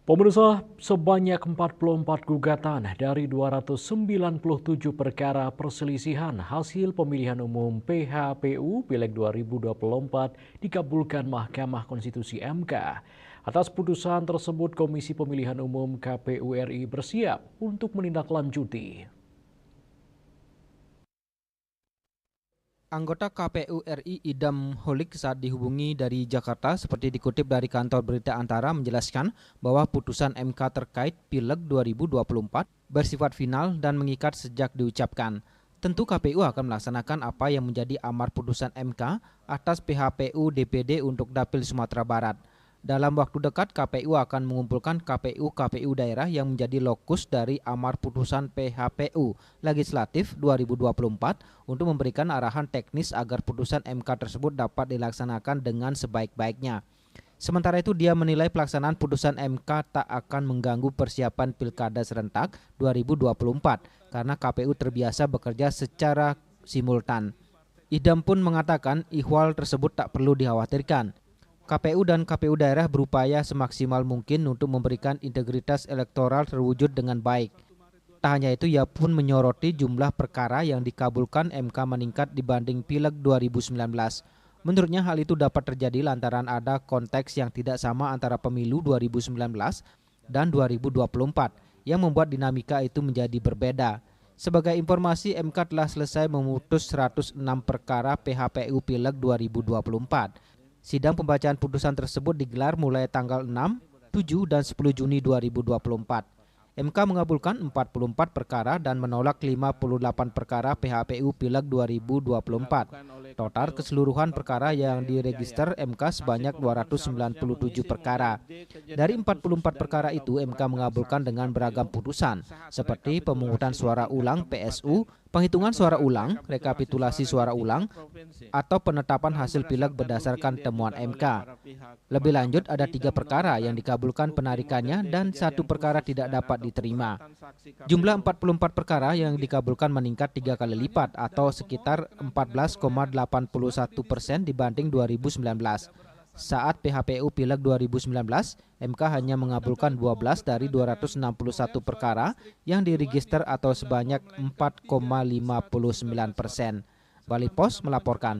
Pemirsa, sebanyak 44 gugatan dari 297 perkara perselisihan hasil pemilihan umum PHPU Pileg 2024 dikabulkan Mahkamah Konstitusi (MK). Atas putusan tersebut, Komisi Pemilihan Umum KPU RI bersiap untuk menindaklanjuti. Anggota KPU RI Idam Holik saat dihubungi dari Jakarta seperti dikutip dari kantor berita Antara menjelaskan bahwa putusan MK terkait Pileg 2024 bersifat final dan mengikat sejak diucapkan. Tentu KPU akan melaksanakan apa yang menjadi amar putusan MK atas PHPU DPD untuk Dapil Sumatera Barat. Dalam waktu dekat, KPU akan mengumpulkan KPU daerah yang menjadi lokus dari amar putusan PHPU Legislatif 2024 untuk memberikan arahan teknis agar putusan MK tersebut dapat dilaksanakan dengan sebaik-baiknya. Sementara itu, dia menilai pelaksanaan putusan MK tak akan mengganggu persiapan Pilkada serentak 2024 karena KPU terbiasa bekerja secara simultan. Idam pun mengatakan ihwal tersebut tak perlu dikhawatirkan. KPU dan KPU daerah berupaya semaksimal mungkin untuk memberikan integritas elektoral terwujud dengan baik. Tak hanya itu, ia pun menyoroti jumlah perkara yang dikabulkan MK meningkat dibanding Pileg 2019. Menurutnya hal itu dapat terjadi lantaran ada konteks yang tidak sama antara pemilu 2019 dan 2024 yang membuat dinamika itu menjadi berbeda. Sebagai informasi, MK telah selesai memutus 106 perkara PHPU Pileg 2024. Sidang pembacaan putusan tersebut digelar mulai tanggal 6, 7, dan 10 Juni 2024. MK mengabulkan 44 perkara dan menolak 58 perkara PHPU Pileg 2024. Total keseluruhan perkara yang diregister MK sebanyak 297 perkara. Dari 44 perkara itu, MK mengabulkan dengan beragam putusan, seperti pemungutan suara ulang PSU, penghitungan suara ulang, rekapitulasi suara ulang, atau penetapan hasil pileg berdasarkan temuan MK. Lebih lanjut, ada 3 perkara yang dikabulkan penarikannya dan 1 perkara tidak dapat diterima. Jumlah 44 perkara yang dikabulkan meningkat 3 kali lipat atau sekitar 14,81% dibanding 2019. Saat PHPU Pileg 2019, MK hanya mengabulkan 12 dari 261 perkara yang diregister atau sebanyak 4,59%. Bali Pos melaporkan.